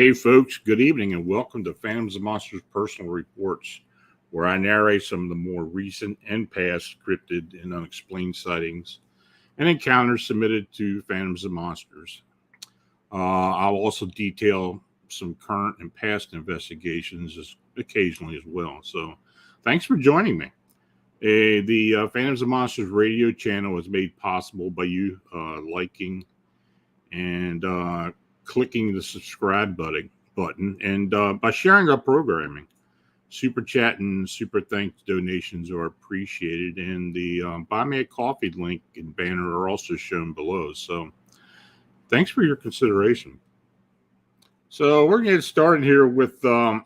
Hey, folks, good evening and welcome to Phantoms and Monsters Personal Reports, where I narrate some of the more recent and past cryptid and unexplained sightings and encounters submitted to Phantoms and Monsters. I'll also detail some current and past investigations occasionally as well. So, thanks for joining me. The Phantoms and Monsters radio channel is made possible by you liking and clicking the subscribe button and by sharing our programming. Super chat and super thanks donations are appreciated, and the Buy Me a Coffee link and banner are also shown below. So thanks for your consideration. So we're going to get started here with an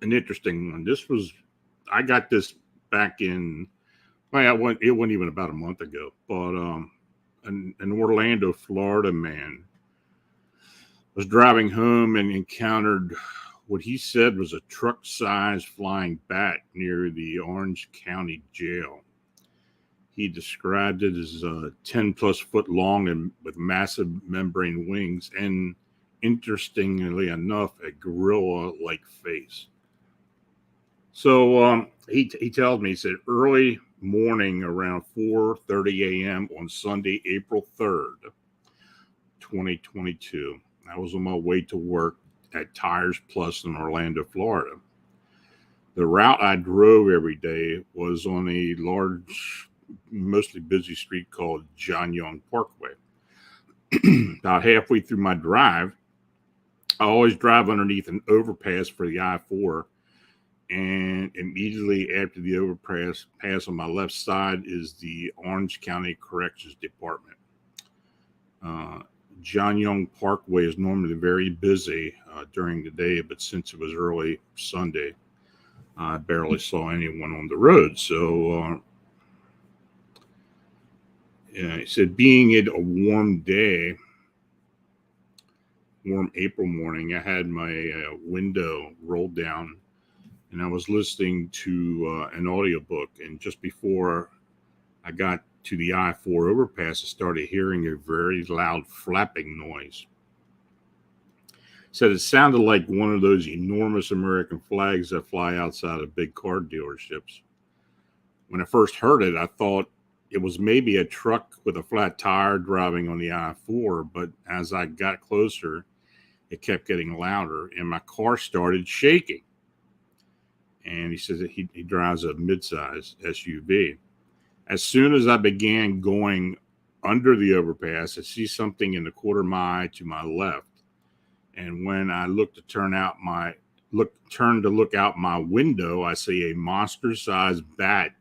interesting one. I got this back in, it wasn't even about a month ago, but an Orlando, Florida man was driving home and encountered what he said was a truck-sized flying bat near the Orange County Jail. He described it as 10-plus foot long and with massive membrane wings and, interestingly enough, a gorilla-like face. So he tells me, he said, early morning around 4:30 a.m. on Sunday, April 3rd, 2022. I was on my way to work at Tires Plus in Orlando, Florida. The route I drove every day was on a large, mostly busy street called John Young Parkway. About halfway through my drive, I always drive underneath an overpass for the I-4. And immediately after the overpass on my left side is the Orange County Corrections Department. John Young Parkway is normally very busy during the day, but since it was early Sunday, I barely saw anyone on the road. So he said, being it a warm day, warm April morning, I had my window rolled down and I was listening to an audiobook. And just before I got to the I-4 overpass, I started hearing a very loud flapping noise. Said it sounded like one of those enormous American flags that fly outside of big car dealerships. When I first heard it, I thought it was maybe a truck with a flat tire driving on the I-4, but as I got closer, it kept getting louder and my car started shaking. And he says that he drives a midsize SUV. As soon as I began going under the overpass, I see something in the quarter mile to my left. And when I look to turn to look out my window, I see a monster-sized bat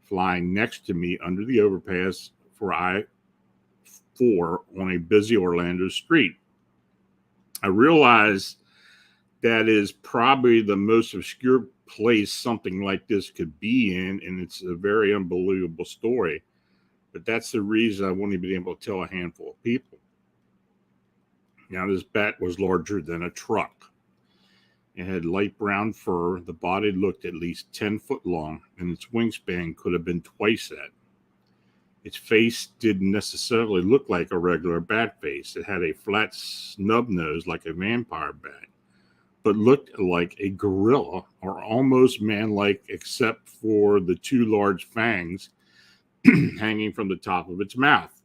flying next to me under the overpass for I-4 on a busy Orlando street. I realize that is probably the most obscure place something like this could be in, and it's a very unbelievable story. But that's the reason I've only been able to tell a handful of people. Now, this bat was larger than a truck. It had light brown fur. The body looked at least 10 foot long, and its wingspan could have been twice that. Its face didn't necessarily look like a regular bat face. It had a flat snub nose like a vampire bat, but looked like a gorilla or almost man-like except for the two large fangs hanging from the top of its mouth.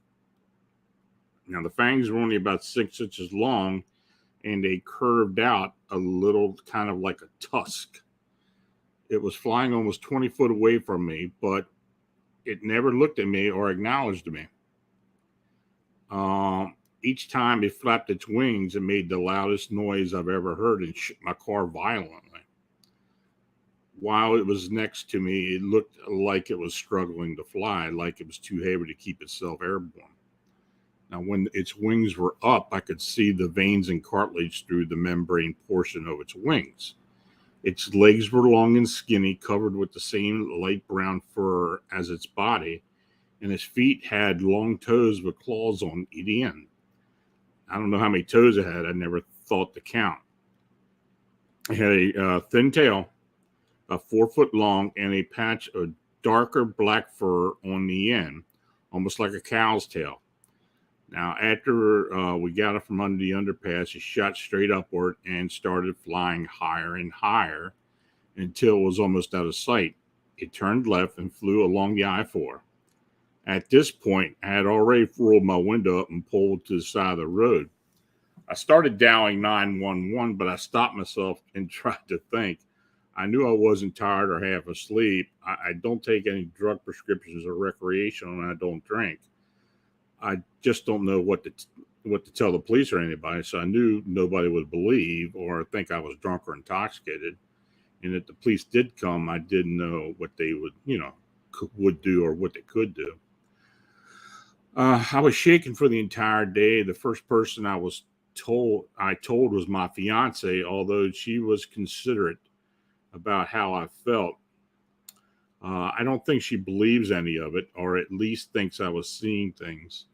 Now, the fangs were only about 6 inches long, and they curved out a little, kind of like a tusk. It was flying almost 20 foot away from me, but it never looked at me or acknowledged me. Each time it flapped its wings, it made the loudest noise I've ever heard and shook my car violently. While it was next to me, it looked like it was struggling to fly, like it was too heavy to keep itself airborne. Now, when its wings were up, I could see the veins and cartilage through the membrane portion of its wings. Its legs were long and skinny, covered with the same light brown fur as its body, and its feet had long toes with claws on each end. I don't know how many toes it had. I never thought to count. It had a thin tail, 4 foot long, and a patch of darker black fur on the end, almost like a cow's tail. Now, after we got it from under the underpass, it shot straight upward and started flying higher and higher until it was almost out of sight. It turned left and flew along the I-4. At this point, I had already rolled my window up and pulled to the side of the road. I started dialing 911, but I stopped myself and tried to think. I knew I wasn't tired or half asleep. I don't take any drug prescriptions or recreational, and I don't drink. I just don't know what to tell the police or anybody, so I knew nobody would believe or think I was drunk or intoxicated. And if the police did come, I didn't know what they would do or what they could do. I was shaken for the entire day. The first person I told was my fiance, although she was considerate about how I felt. I don't think she believes any of it, or at least thinks I was seeing things.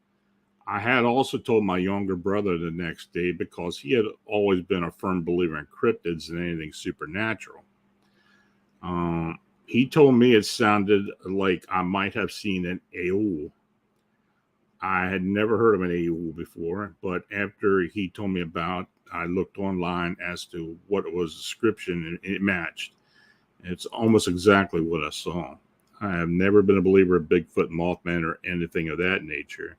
I had also told my younger brother the next day because he had always been a firm believer in cryptids and anything supernatural. He told me it sounded like I might have seen an owl. I had never heard of an owl before, but after he told me about, I looked online as to what it was description, and it matched. It's almost exactly what I saw. I have never been a believer of Bigfoot, Mothman, or anything of that nature.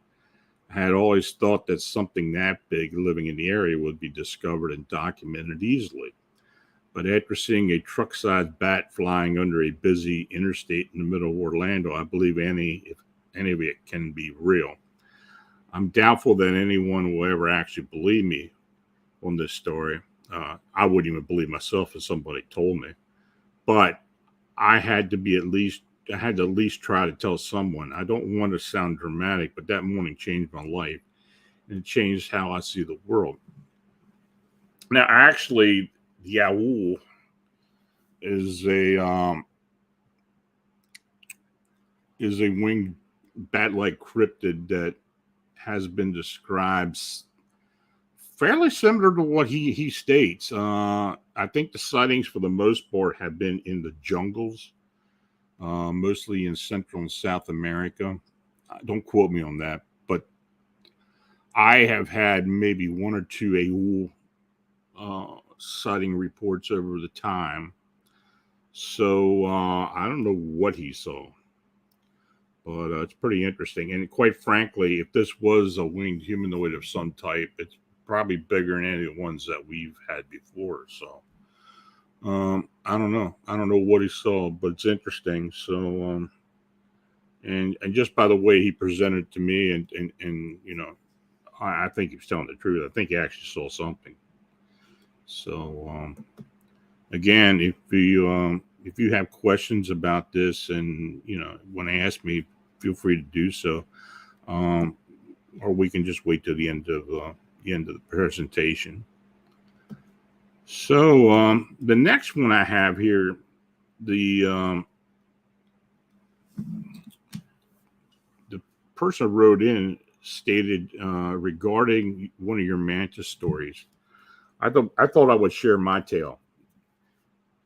I had always thought that something that big living in the area would be discovered and documented easily. But after seeing a truck-sized bat flying under a busy interstate in the middle of Orlando, I believe if any of it can be real. I'm doubtful that anyone will ever actually believe me on this story. I wouldn't even believe myself if somebody told me. But I had to at least try to tell someone. I don't want to sound dramatic, but that morning changed my life, and it changed how I see the world. Now, actually, the owl is a winged bat-like cryptid that has been described fairly similar to what he states. I think the sightings, for the most part, have been in the jungles, mostly in Central and South America. Don't quote me on that, but I have had maybe one or two owl sighting reports over the time. So I don't know what he saw, but it's pretty interesting. And quite frankly, if this was a winged humanoid of some type, it's probably bigger than any of the ones that we've had before. So I don't know. I don't know what he saw, but it's interesting. So and just by the way he presented it to me, and I think he was telling the truth. I think he actually saw something. So again, if you have questions about this and want to ask me, feel free to do so, or we can just wait till the end of the presentation. So the next one I have here, the person who wrote in stated regarding one of your mantis stories. I thought I would share my tale.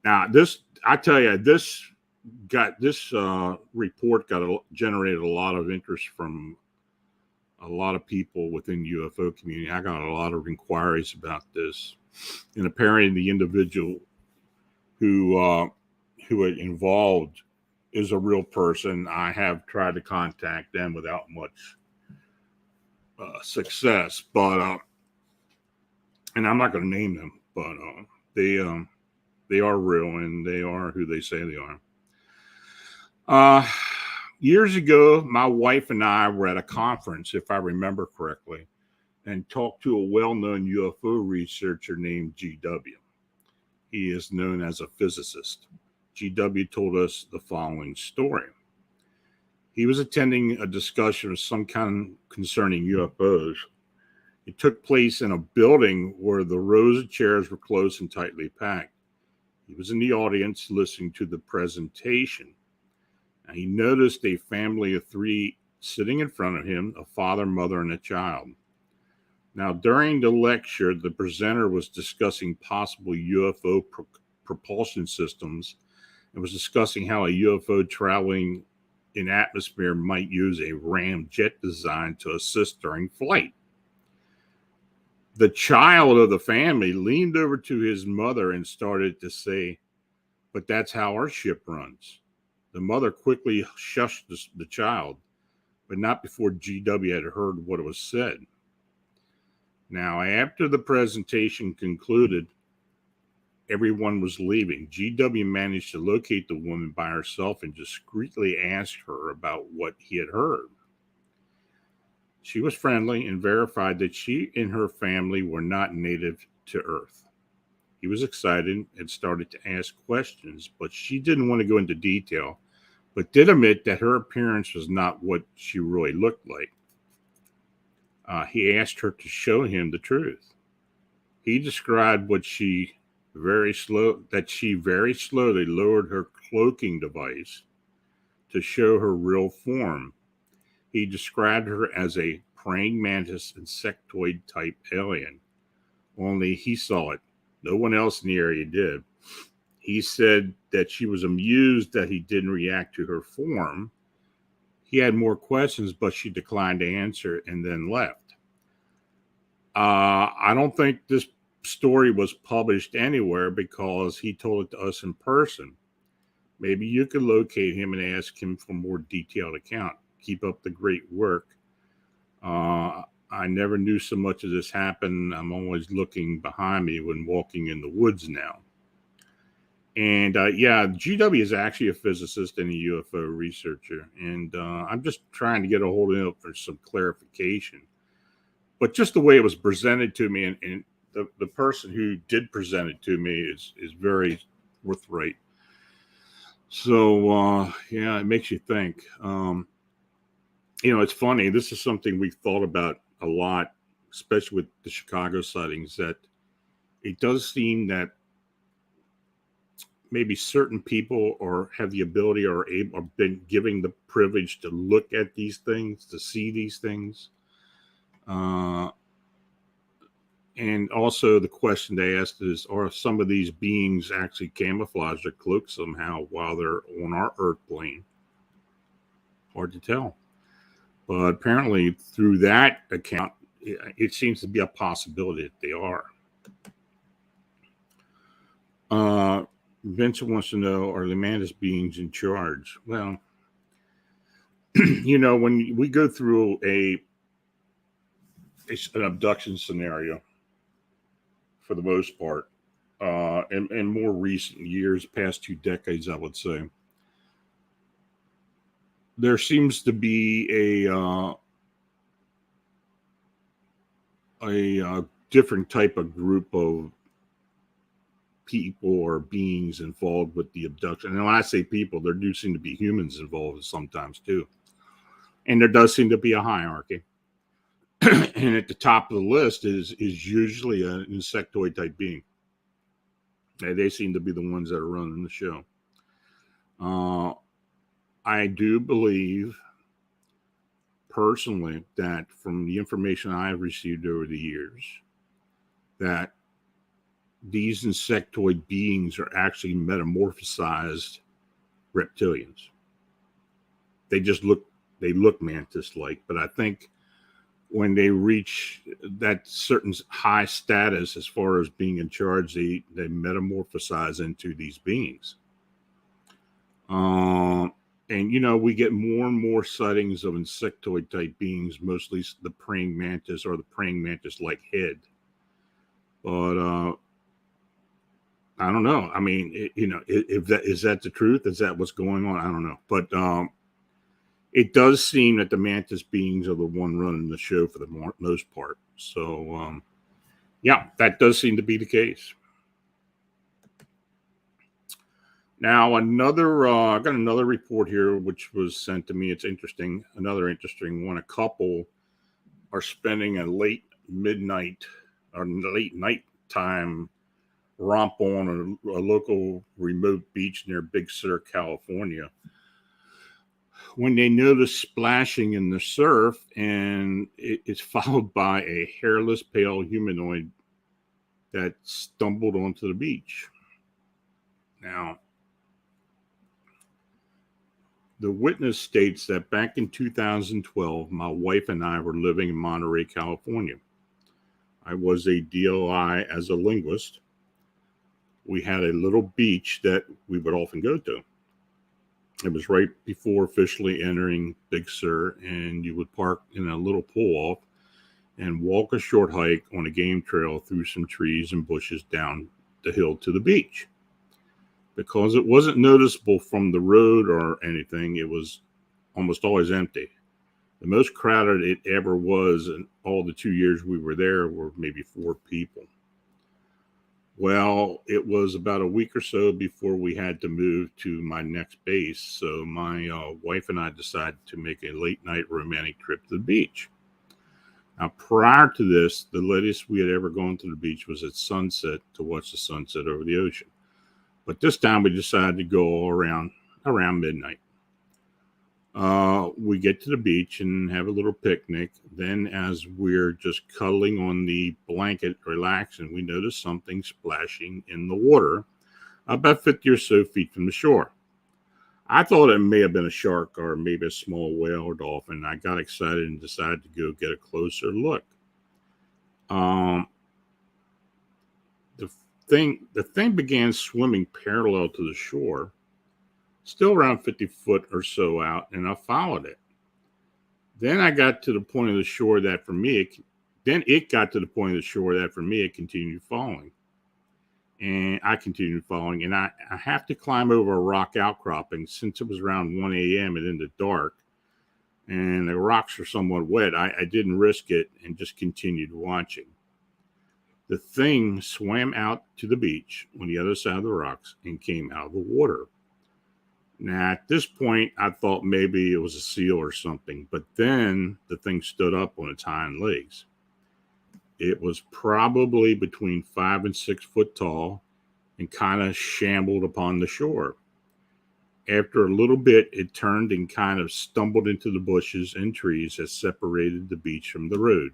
Now, this report generated a lot of interest from a lot of people within the UFO community. I got a lot of inquiries about this, and apparently the individual who it involved is a real person. I have tried to contact them without much success, but and I'm not going to name them, but they are real and they are who they say they are. Years ago, my wife and I were at a conference, if I remember correctly, and talked to a well-known UFO researcher named GW. He is known as a physicist. GW told us the following story. He was attending a discussion of some kind concerning UFOs. It took place in a building where the rows of chairs were close and tightly packed. He was in the audience listening to the presentation. And he noticed a family of three sitting in front of him, a father, mother, and a child. Now, during the lecture, the presenter was discussing possible UFO propulsion systems and was discussing how a UFO traveling in atmosphere might use a ramjet design to assist during flight. The child of the family leaned over to his mother and started to say, "But that's how our ship runs." The mother quickly shushed the child, but not before GW had heard what was said. Now, after the presentation concluded, everyone was leaving. GW managed to locate the woman by herself and discreetly asked her about what he had heard. She was friendly and verified that she and her family were not native to Earth. He was excited and started to ask questions, but she didn't want to go into detail, but did admit that her appearance was not what she really looked like. He asked her to show him the truth. He described that she very slowly lowered her cloaking device to show her real form. He described her as a praying mantis insectoid type alien. Only he saw it. No one else in the area did. He said that she was amused that he didn't react to her form. He had more questions, but she declined to answer and then left. I don't think this story was published anywhere because he told it to us in person. Maybe you could locate him and ask him for more detailed account. Keep up the great work. I never knew so much of this happen. I'm always looking behind me when walking in the woods now. And yeah, GW is actually a physicist and a UFO researcher. And I'm just trying to get a hold of him for some clarification. But just the way it was presented to me, and the person who did present it to me is very forthright. So, yeah, it makes you think. It's funny. This is something we've thought about a lot, especially with the Chicago sightings, that it does seem that maybe certain people have the ability or been given the privilege to look at these things, to see these things. And also the question they asked is, are some of these beings actually camouflaged or cloaked somehow while they're on our Earth plane? Hard to tell. But apparently through that account, it seems to be a possibility that they are. Vincent wants to know, are the mantis beings in charge? Well, when we go through an abduction scenario, for the most part, in more recent years, past 2 decades, I would say, there seems to be a different type of group of people or beings involved with the abduction. And when I say people, there do seem to be humans involved sometimes too. And there does seem to be a hierarchy. And at the top of the list is usually an insectoid type being. And they seem to be the ones that are running the show. I do believe personally that from the information I've received over the years, that these insectoid beings are actually metamorphosized reptilians. They look mantis-like, but I think when they reach that certain high status as far as being in charge, they metamorphosize into these beings. And we get more and more sightings of insectoid type beings, mostly the praying mantis or the praying mantis like head. But I don't know. I mean, if that is that the truth, is that what's going on? I don't know. But it does seem that the mantis beings are the one running the show for the most part. So, yeah, that does seem to be the case. Now, I got another report here, which was sent to me. It's interesting. Another interesting one. A couple are spending a late midnight or late nighttime romp on a local remote beach near Big Sur, California, when they notice splashing in the surf, and it's followed by a hairless, pale humanoid that stumbled onto the beach. Now, The witness states that back in 2012, my wife and I were living in Monterey, California. I was a DOI as a linguist. We had a little beach that we would often go to. It was right before officially entering Big Sur, and you would park in a little pull-off and walk a short hike on a game trail through some trees and bushes down the hill to the beach. Because it wasn't noticeable from the road or anything, it was almost always empty. The most crowded it ever was in all the 2 years we were there were maybe 4 people. Well, it was about a week or so before we had to move to my next base. So my wife and I decided to make a late night romantic trip to the beach. Now, prior to this, the latest we had ever gone to the beach was at sunset to watch the sunset over the ocean. But this time we decided to go around midnight. We get to the beach and have a little picnic. Then as we're just cuddling on the blanket, relaxing, we notice something splashing in the water about 50 or so feet from the shore. I thought it may have been a shark or maybe a small whale or dolphin. I got excited and decided to go get a closer look. The thing began swimming parallel to the shore, still around 50 foot or so out, and I followed it. Then I got to the point of the shore that for me, it got to the point of the shore that for me, it continued following. And I continued following, and I have to climb over a rock outcropping since it was around 1 a.m. and in the dark, and the rocks are somewhat wet. I didn't risk it and just continued watching. The thing swam out to the beach on the other side of the rocks and came out of the water. Now, at this point, I thought maybe it was a seal or something, but then the thing stood up on its hind legs. It was probably between 5 and 6 foot tall and kind of shambled upon the shore. After a little bit, it turned and kind of stumbled into the bushes and trees that separated the beach from the road.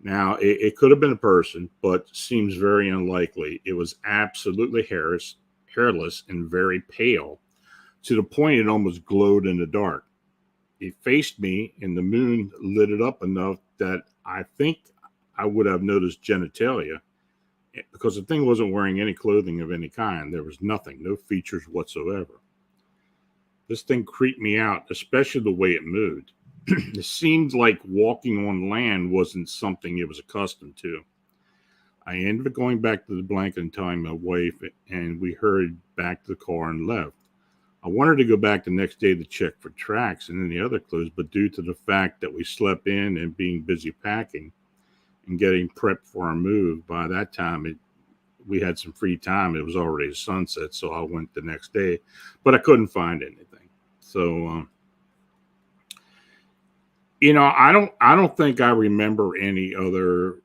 Now, it could have been a person, but seems very unlikely. It was absolutely hairless and very pale, to the point it almost glowed in the dark. It faced me, and the moon lit it up enough that I think I would have noticed genitalia, because the thing wasn't wearing any clothing of any kind. There was nothing, no features whatsoever. This thing creeped me out, especially the way it moved. It seemed like walking on land wasn't something it was accustomed to. I ended up going back to the blanket and telling my wife, and we hurried back to the car and left. I wanted to go back the next day to check for tracks and any other clues, but due to the fact that we slept in and being busy packing and getting prepped for our move, by that time we had some free time. It was already sunset, so I went the next day, but I couldn't find anything. So, I don't think I remember any other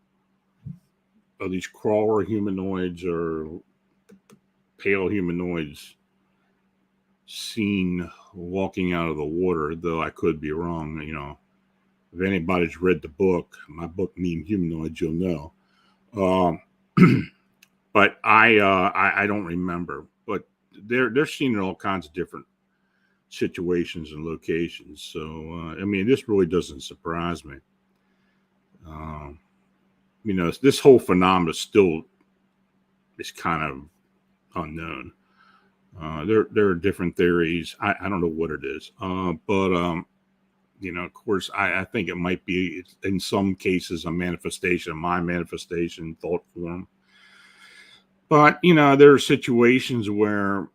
of these crawler humanoids or pale humanoids seen walking out of the water, though I could be wrong. If anybody's read the book, my book, Meme Humanoids, you'll know. But I don't remember. But they're seen in all kinds of different situations and locations. So, this really doesn't surprise me. This whole phenomenon still is kind of unknown. There are different theories. I don't know what it is. But of course, I think it might be, in some cases, a manifestation of my manifestation thought form. But, there are situations where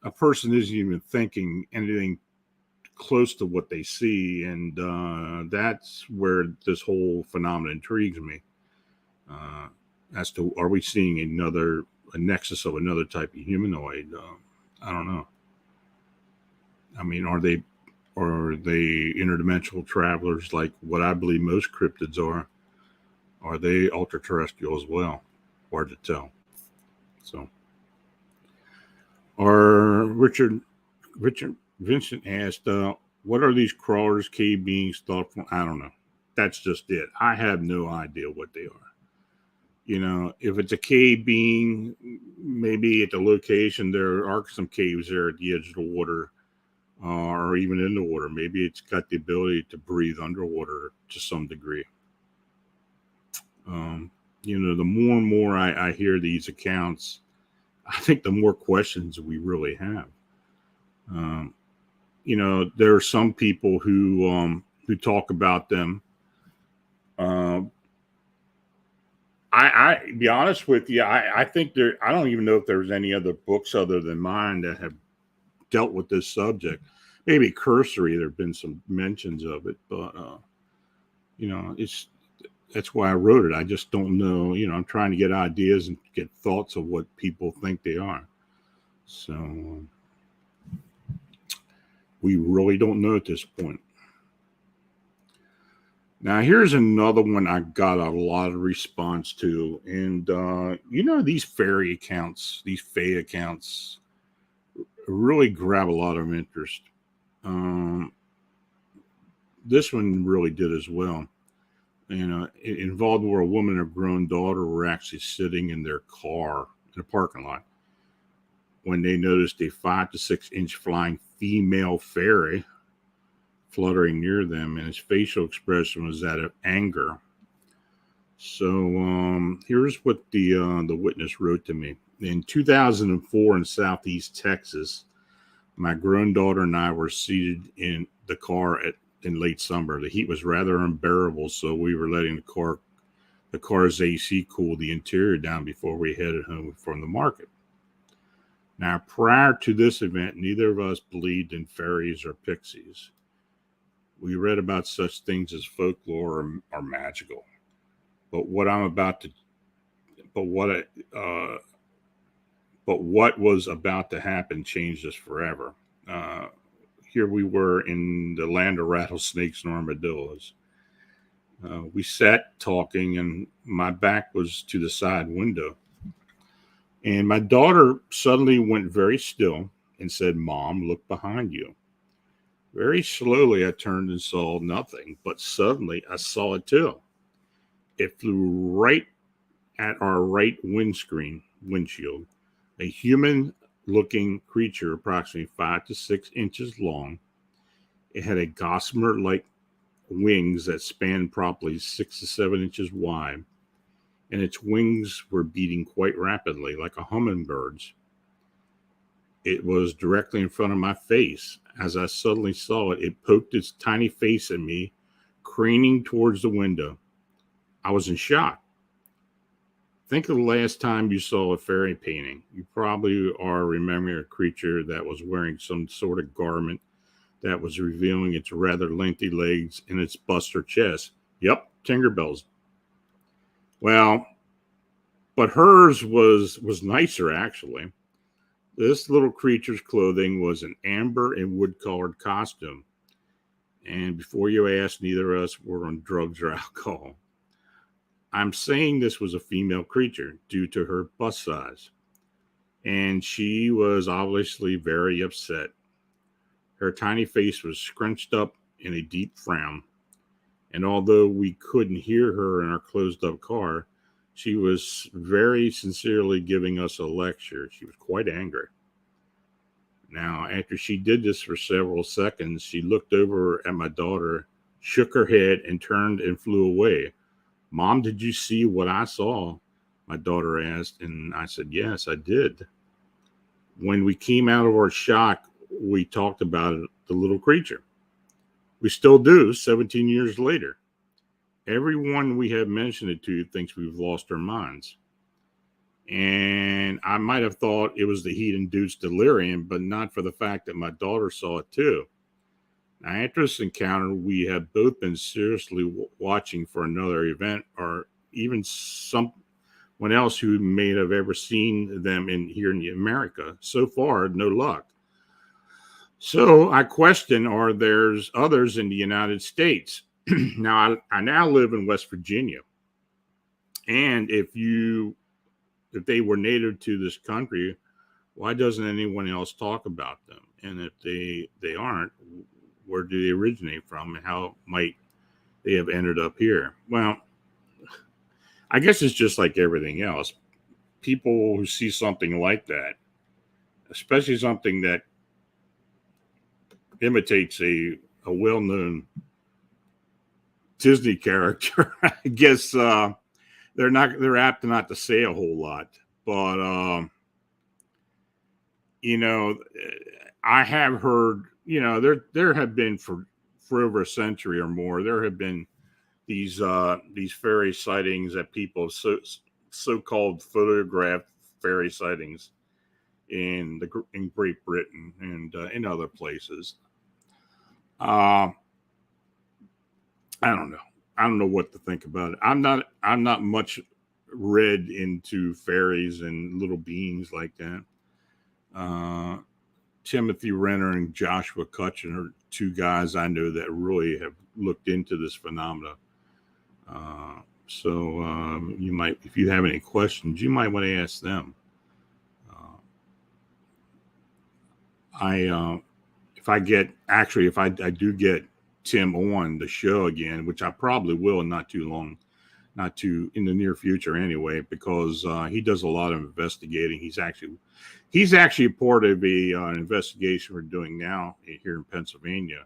a person isn't even thinking anything close to what they see. And that's where this whole phenomenon intrigues me. As to, are we seeing a nexus of another type of humanoid? I don't know. Are they interdimensional travelers like what I believe most cryptids are? Are they ultra-terrestrial as well? Hard to tell. So, Richard Vincent asked, what are these crawlers, cave beings, thought from? I don't know. That's just it. I have no idea what they are. If it's a cave being, maybe at the location, there are some caves there at the edge of the water. or even in the water. Maybe it's got the ability to breathe underwater to some degree. Um, the more and more I hear these accounts, I think the more questions we really have. Um, there are some people who talk about them. Um, I be honest with you, I think there. I don't even know if there's any other books other than mine that have dealt with this subject. Maybe cursory, there have been some mentions of it, but it's that's why I wrote it. I just don't know. I'm trying to get ideas and get thoughts of what people think they are. So we really don't know at this point. Now, here's another one I got a lot of response to. And, these fairy accounts, these fae accounts really grab a lot of interest. This one really did as well. It involved where a woman and her grown daughter were actually sitting in their car in a parking lot when they noticed a 5 to 6 inch flying female fairy fluttering near them, and his facial expression was that of anger. So here's what the witness wrote to me. In 2004 in Southeast Texas, my grown daughter and I were seated in the car in late summer. The heat was rather unbearable, so we were letting the car's AC cool the interior down before we headed home from the market. Now, prior to this event, neither of us believed in fairies or pixies. We read about such things as folklore or magical. But what was about to happen changed us forever. Here we were in the land of rattlesnakes and armadillos. We sat talking, and my back was to the side window. And my daughter suddenly went very still and said, "Mom, look behind you." Very slowly, I turned and saw nothing, but suddenly I saw it too. It flew right at our right windshield, a human-looking creature approximately 5 to 6 inches long. It had a gossamer-like wings that spanned probably 6 to 7 inches wide, and its wings were beating quite rapidly, like a hummingbird's. It was directly in front of my face. As I suddenly saw it, it poked its tiny face at me, craning towards the window. I was in shock. Think of the last time you saw a fairy painting. You probably are remembering a creature that was wearing some sort of garment that was revealing its rather lengthy legs and its bust or chest. Yep, Tinkerbell's. Well, but hers was nicer, actually. This little creature's clothing was an amber and wood-colored costume. And before you ask, neither of us were on drugs or alcohol. I'm saying this was a female creature due to her bust size. And she was obviously very upset. Her tiny face was scrunched up in a deep frown. And although we couldn't hear her in our closed-up car, she was very sincerely giving us a lecture. She was quite angry. Now, after she did this for several seconds, she looked over at my daughter, shook her head, and turned and flew away. "Mom, did you see what I saw?" my daughter asked, and I said, "Yes, I did." When we came out of our shock, we talked about it, the little creature. We still do, 17 years later. Everyone we have mentioned it to thinks we've lost our minds. And I might have thought it was the heat-induced delirium, but not for the fact that my daughter saw it too. Now, after this encounter, we have both been seriously watching for another event, or even someone else who may have ever seen them here in America. So far, no luck. So I question, are there others in the United States? Now, I now live in West Virginia. And if they were native to this country, why doesn't anyone else talk about them? And if they aren't, where do they originate from, and how might they have ended up here? Well, I guess it's just like everything else. People who see something like that, especially something that imitates a well-known Disney character. I guess they're apt not to say a whole lot, but I have heard, there have been for over a century or more, there have been these fairy sightings that people so-called photographed fairy sightings in Great Britain and in other places. I don't know. I don't know what to think about it. I'm not much read into fairies and little beings like that. Timothy Renner and Joshua Cutchin are two guys I know that really have looked into this phenomena. So you might, if you have any questions, you might want to ask them. If I do get Tim on the show again, which I probably will in not too in the near future anyway, because he does a lot of investigating. He's actually a part of an investigation we're doing now here in Pennsylvania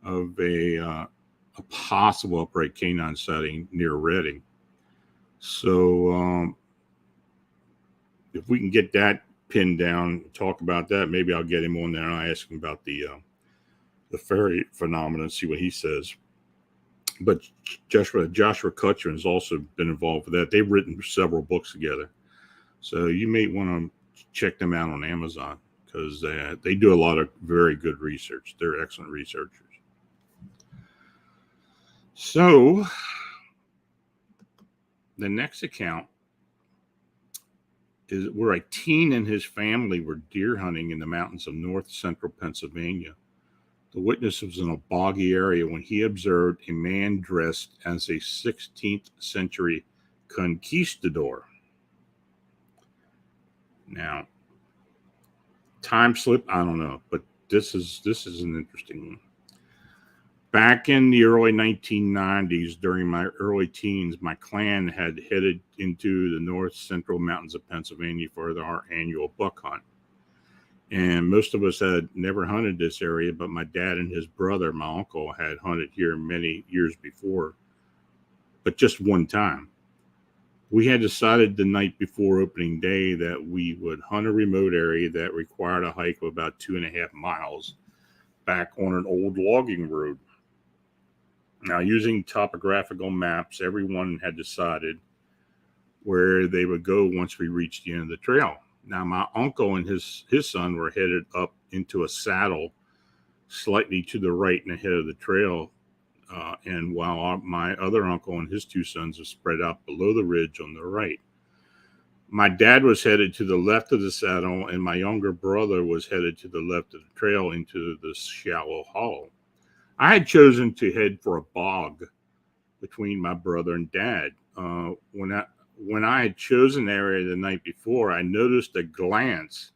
of a possible upright canine sighting near Reading. So if we can get that pinned down, talk about that, maybe I'll get him on there and I'll ask him about the fairy phenomenon and see what he says. But Joshua Cutchin has also been involved with that. They've written several books together. So you may want to check them out on Amazon because they do a lot of very good research. They're excellent researchers. So the next account is where a teen and his family were deer hunting in the mountains of north central Pennsylvania. The witness was in a boggy area when he observed a man dressed as a 16th century conquistador. Now, time slip, I don't know, but this is an interesting one. Back in the early 1990s, during my early teens, my clan had headed into the north central mountains of Pennsylvania for our annual buck hunt. And most of us had never hunted this area, but my dad and his brother, my uncle, had hunted here many years before, but just one time. We had decided the night before opening day that we would hunt a remote area that required a hike of about 2.5 miles back on an old logging road. Now, using topographical maps, everyone had decided where they would go once we reached the end of the trail. Now, my uncle and his son were headed up into a saddle slightly to the right and ahead of the trail. And while my other uncle and his two sons were spread out below the ridge on the right. My dad was headed to the left of the saddle, and my younger brother was headed to the left of the trail into the shallow hollow. I had chosen to head for a bog between my brother and dad. When I had chosen the area the night before, I noticed a glance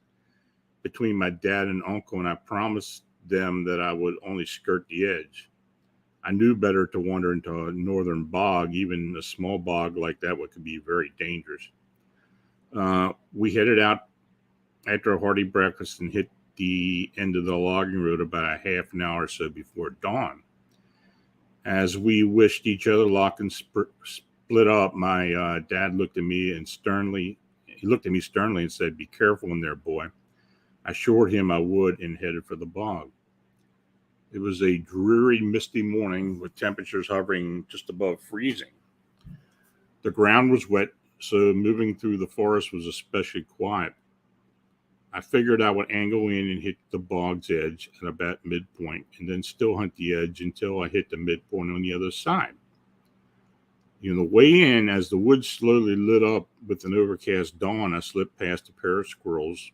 between my dad and uncle, and I promised them that I would only skirt the edge. I knew better to wander into a northern bog. Even a small bog like that could be very dangerous. We headed out after a hearty breakfast and hit the end of the logging road about a half an hour or so before dawn. As we wished each other luck and split up, my dad looked at me sternly and said, "Be careful in there, boy." I assured him I would and headed for the bog. It was a dreary, misty morning with temperatures hovering just above freezing. The ground was wet, so moving through the forest was especially quiet. I figured I would angle in and hit the bog's edge at about midpoint, and then still hunt the edge until I hit the midpoint on the other side. On the way in, as the woods slowly lit up with an overcast dawn, I slipped past a pair of squirrels,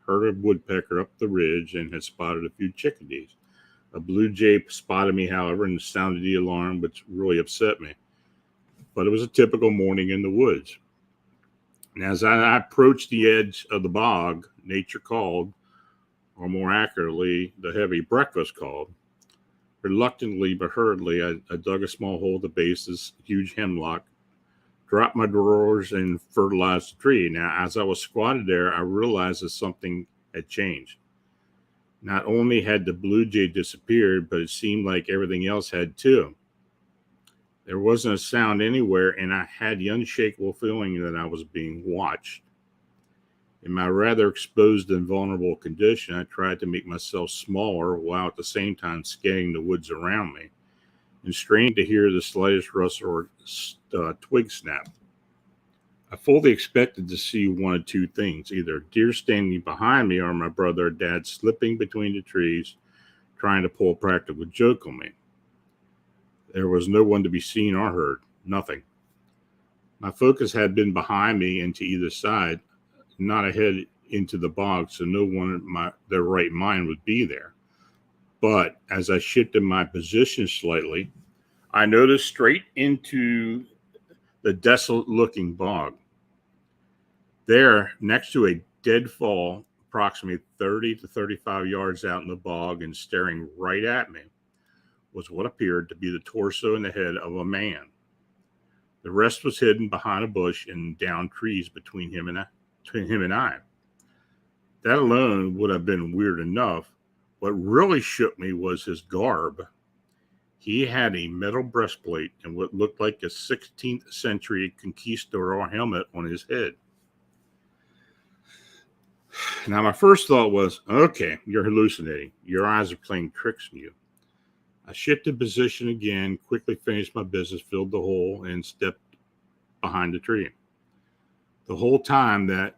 heard a woodpecker up the ridge, and had spotted a few chickadees. A blue jay spotted me, however, and sounded the alarm, which really upset me. But it was a typical morning in the woods. And as I approached the edge of the bog, nature called, or more accurately, the heavy breakfast called. Reluctantly but hurriedly, I dug a small hole at the base of this huge hemlock, dropped my drawers, and fertilized the tree. Now, as I was squatted there, I realized that something had changed. Not only had the blue jay disappeared, but it seemed like everything else had too. There wasn't a sound anywhere, and I had the unshakable feeling that I was being watched. In my rather exposed and vulnerable condition, I tried to make myself smaller while at the same time scanning the woods around me and straining to hear the slightest rustle or twig snap. I fully expected to see one of two things, either a deer standing behind me or my brother or dad slipping between the trees trying to pull a practical joke on me. There was no one to be seen or heard, nothing. My focus had been behind me and to either side, not ahead into the bog, so no one in their right mind would be there. But as I shifted my position slightly, I noticed straight into the desolate-looking bog. There, next to a deadfall, approximately 30 to 35 yards out in the bog and staring right at me, was what appeared to be the torso and the head of a man. The rest was hidden behind a bush and down trees between him and I. That alone would have been weird enough. What really shook me was his garb. He had a metal breastplate and what looked like a 16th century conquistador helmet on his head. Now, my first thought was, okay, you're hallucinating. Your eyes are playing tricks on you. I shifted position again, quickly finished my business, filled the hole, and stepped behind the tree. The whole time, that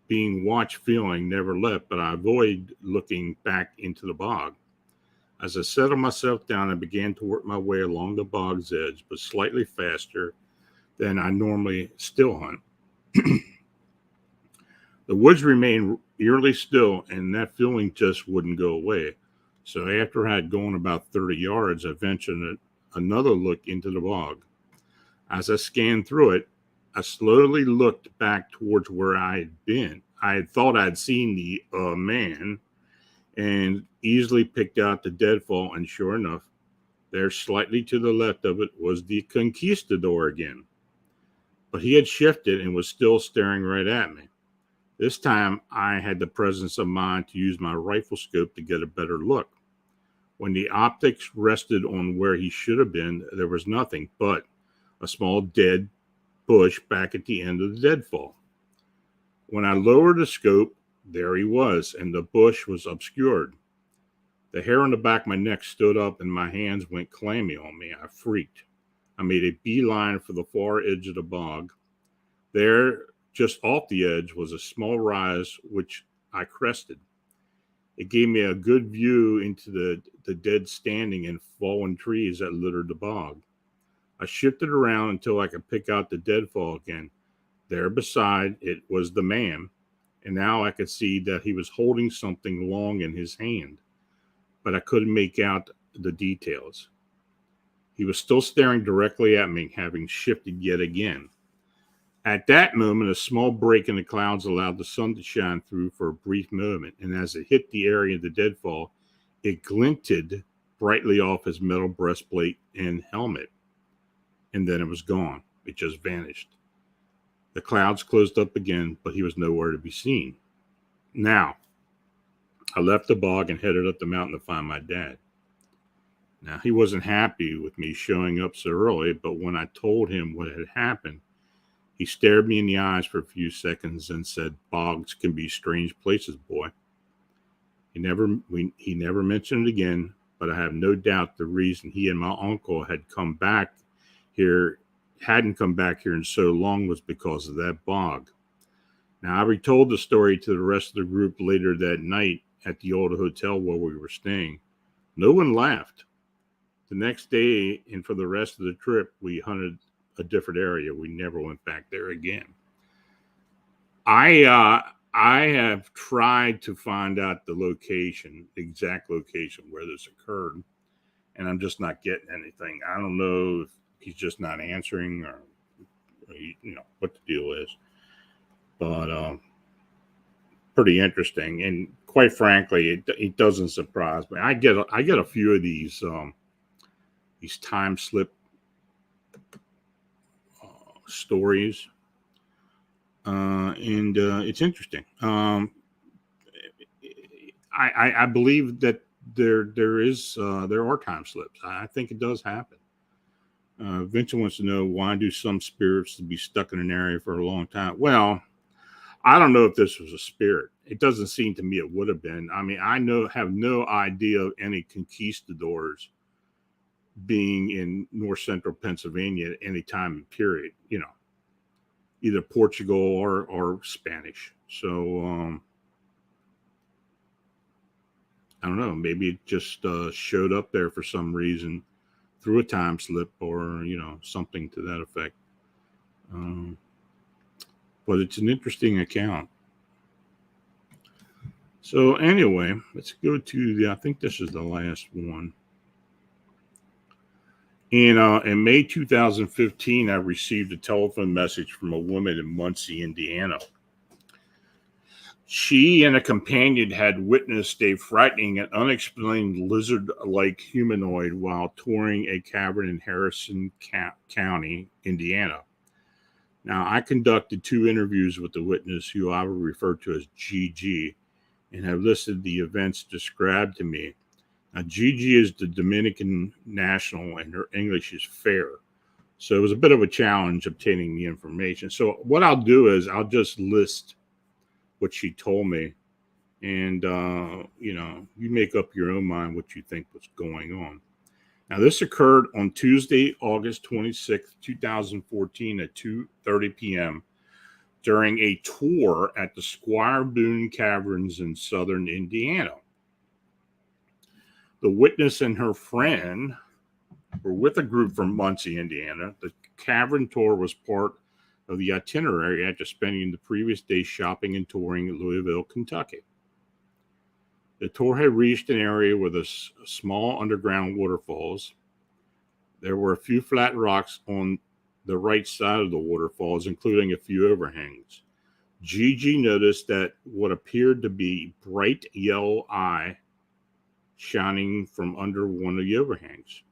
being watched feeling never left, but I avoided looking back into the bog. As I settled myself down, I began to work my way along the bog's edge, but slightly faster than I normally still hunt. The woods remained eerily still, and that feeling just wouldn't go away. So after I had gone about 30 yards, I ventured another look into the bog. As I scanned through it, I slowly looked back towards where I had been. I had thought I'd seen the man and easily picked out the deadfall, and sure enough, there slightly to the left of it was the conquistador again. But he had shifted and was still staring right at me. This time, I had the presence of mind to use my rifle scope to get a better look. When the optics rested on where he should have been, there was nothing but a small dead bush back at the end of the deadfall. When I lowered the scope, there he was, and the bush was obscured. The hair on the back of my neck stood up, and my hands went clammy on me. I freaked. I made a beeline for the far edge of the bog. There, just off the edge, was a small rise, which I crested. It gave me a good view into the dead standing and fallen trees that littered the bog. I shifted around until I could pick out the deadfall again. There beside it was the man, and now I could see that he was holding something long in his hand, but I couldn't make out the details. He was still staring directly at me, having shifted yet again. At that moment, a small break in the clouds allowed the sun to shine through for a brief moment, and as it hit the area of the deadfall, it glinted brightly off his metal breastplate and helmet. And then it was gone. It just vanished. The clouds closed up again, but he was nowhere to be seen. Now, I left the bog and headed up the mountain to find my dad. Now, he wasn't happy with me showing up so early, but when I told him what had happened, he stared me in the eyes for a few seconds and said, "Bogs can be strange places, boy." He never mentioned it again, but I have no doubt the reason he and my uncle hadn't come back here in so long was because of that bog. Now, I retold the story to the rest of the group later that night at the old hotel where we were staying. No one laughed. The next day and for the rest of the trip, we hunted a different area. We never went back there again. I have tried to find out the exact location where this occurred, and I'm just not getting anything. I don't know if he's just not answering or what the deal is, but pretty interesting. And quite frankly, it doesn't surprise me. I get a few of these time slip stories, and it's interesting. I believe that there are time slips. I think it does happen. Vincent wants to know, why do some spirits be stuck in an area for a long time? Well, I don't know if this was a spirit. It doesn't seem to me it would have been. I mean, have no idea of any conquistadors being in north central Pennsylvania at any time and period. Either Portugal or Spanish. So I don't know. Maybe it just showed up there for some reason through a time slip, or something to that effect. But it's an interesting account. So anyway, let's go to I think this is the last one. In May 2015, I received a telephone message from a woman in Muncie, Indiana. She and a companion had witnessed a frightening and unexplained lizard-like humanoid while touring a cavern in Harrison County, Indiana. Now, I conducted 2 interviews with the witness, who I will refer to as GG, and have listed the events described to me. Now, Gigi is the Dominican national, and her English is fair. So it was a bit of a challenge obtaining the information. So what I'll do is I'll just list what she told me, and, you make up your own mind what you think was going on. Now, this occurred on Tuesday, August 26th, 2014 at 2:30 p.m. during a tour at the Squire Boone Caverns in southern Indiana. The witness and her friend were with a group from Muncie, Indiana. The cavern tour was part of the itinerary after spending the previous day shopping and touring in Louisville, Kentucky. The tour had reached an area with a small underground waterfalls. There were a few flat rocks on the right side of the waterfalls, including a few overhangs. Gigi noticed that what appeared to be bright yellow eye shining from under one of the overhangs.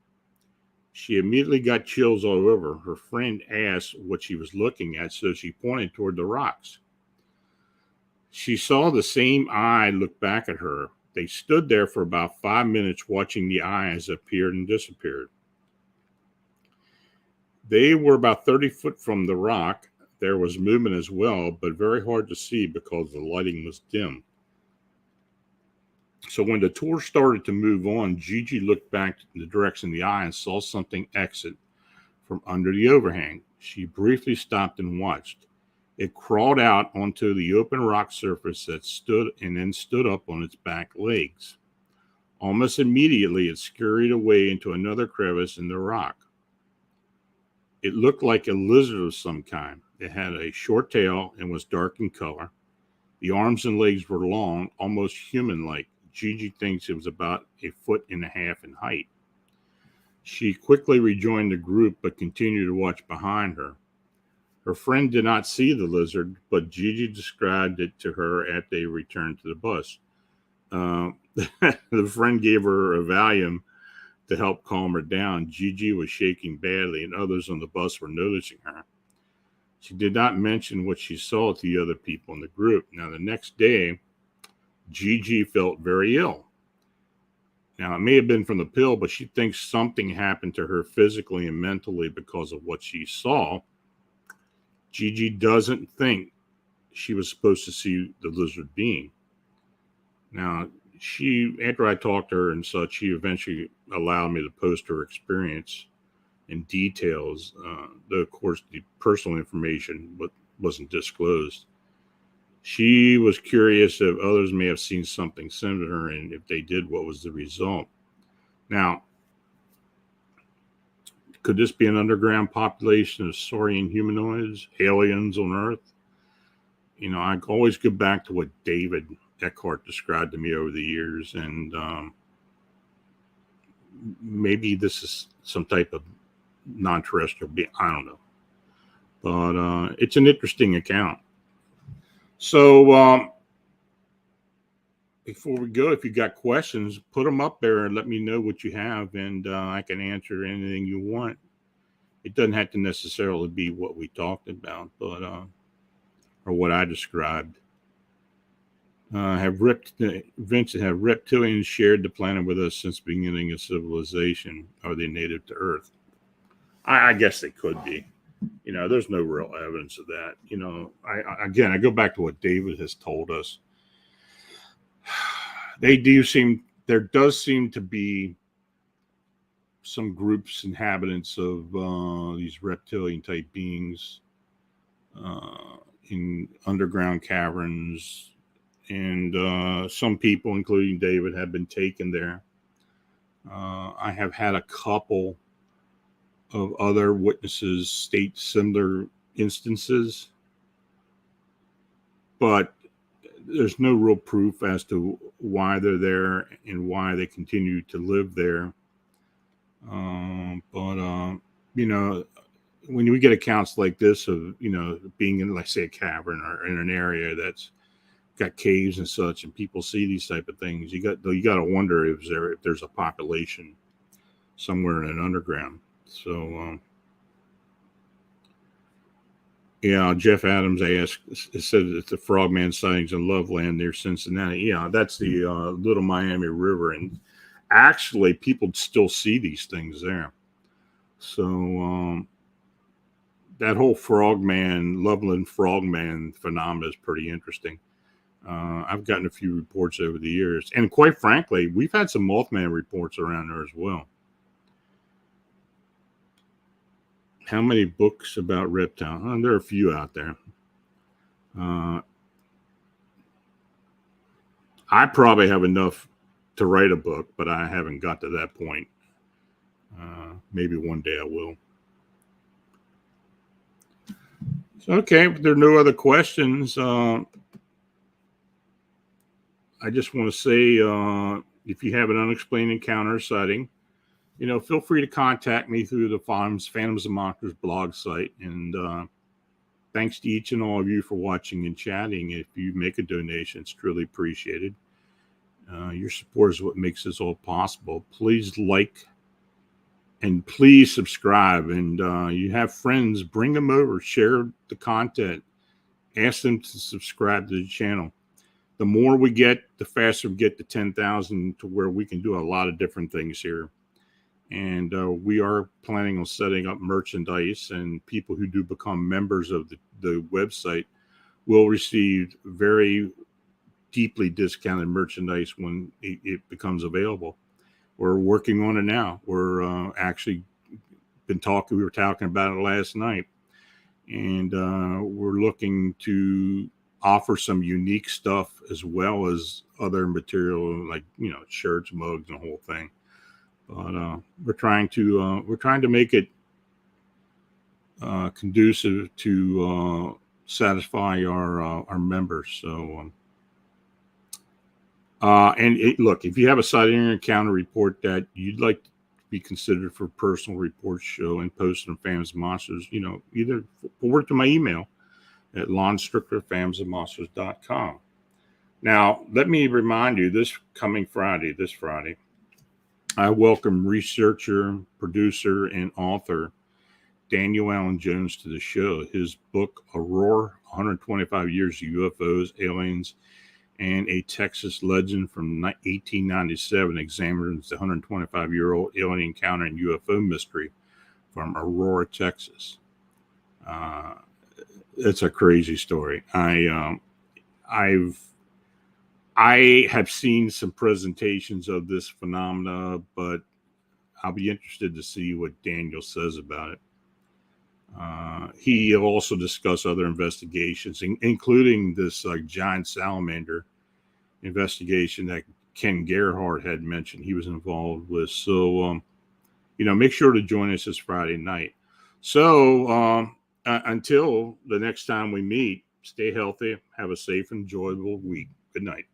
She immediately got chills all over. Her friend asked what she was looking at, so she pointed toward the rocks. She saw the same eye look back at her. They stood there for about 5 minutes watching the eye as it appeared and disappeared. They were about 30 foot from the rock. There was movement as well, but very hard to see because the lighting was dim. So when the tour started to move on, Gigi looked back in the direction of the eye and saw something exit from under the overhang. She briefly stopped and watched. It crawled out onto the open rock surface that stood up on its back legs. Almost immediately, it scurried away into another crevice in the rock. It looked like a lizard of some kind. It had a short tail and was dark in color. The arms and legs were long, almost human-like. Gigi thinks it was about 1.5 feet in height. She quickly rejoined the group, but continued to watch behind her. Her friend did not see the lizard, but Gigi described it to her after they returned to the bus. The friend gave her a Valium to help calm her down. Gigi was shaking badly, and others on the bus were noticing her. She did not mention what she saw to the other people in the group. Now, the next day, Gigi felt very ill. Now, it may have been from the pill, but she thinks something happened to her physically and mentally because of what she saw. Gigi doesn't think she was supposed to see the lizard being. Now, after I talked to her and such, she eventually allowed me to post her experience and details. Though, of course, the personal information wasn't disclosed. She was curious if others may have seen something similar, and if they did, what was the result. Now, could this be an underground population of saurian humanoids, aliens on Earth? I always go back to what David Eckhart described to me over the years, and maybe this is some type of non-terrestrial being. I don't know. But it's an interesting account. So before we go, if you got questions, put them up there and let me know what you have, and I can answer anything you want. It doesn't have to necessarily be what we talked about, but or what I described. Vincent, have reptilians shared the planet with us since the beginning of civilization? Are they native to Earth? I guess they could be. There's no real evidence of that. I go back to what David has told us. There does seem to be some groups, inhabitants of these reptilian type beings in underground caverns, and some people, including David, have been taken there. I have had a couple of other witnesses state similar instances, but there's no real proof as to why they're there and why they continue to live there. When we get accounts like this of, being in, like, say, a cavern or in an area that's got caves and such, and people see these type of things, you got to wonder if there's a population somewhere in an underground. So, Jeff Adams said that the frogman sightings in Loveland near Cincinnati. Yeah, that's the Little Miami River, and actually, people still see these things there. So, that whole Loveland frogman phenomenon is pretty interesting. I've gotten a few reports over the years, and quite frankly, we've had some Mothman reports around there as well. How many books about reptiles? There are a few out there. I probably have enough to write a book, but I haven't got to that point. Maybe one day I will. So, okay, if there are no other questions, I just want to say, if you have an unexplained encounter or sighting, feel free to contact me through the Phantoms and Monsters blog site. And thanks to each and all of you for watching and chatting. If you make a donation, it's truly appreciated. Your support is what makes this all possible. Please like and please subscribe. And you have friends, bring them over, share the content, ask them to subscribe to the channel. The more we get, the faster we get to 10,000, to where we can do a lot of different things here. And we are planning on setting up merchandise, and people who do become members of the website will receive very deeply discounted merchandise when it becomes available. We're working on it now. We're actually we were talking about it last night, and we're looking to offer some unique stuff as well as other material, like, shirts, mugs, and the whole thing. But we're trying to make it conducive to satisfy our members. So, look, if you have a sighting or encounter report that you'd like to be considered for personal report show and posted on Phantoms and Monsters, either forward to my email at Lon Strickler, phantomsandmonsters.com. Now, let me remind you, this Friday, I welcome researcher, producer, and author Daniel Allen Jones to the show. His book, Aurora, 125 Years of UFOs, Aliens, and a Texas Legend from 1897, examines the 125-year-old alien encounter and UFO mystery from Aurora, Texas. It's a crazy story. I have seen some presentations of this phenomena, but I'll be interested to see what Daniel says about it. He will also discuss other investigations, including this giant salamander investigation that Ken Gerhardt had mentioned he was involved with. So, make sure to join us this Friday night. So, until the next time we meet, stay healthy, have a safe, enjoyable week. Good night.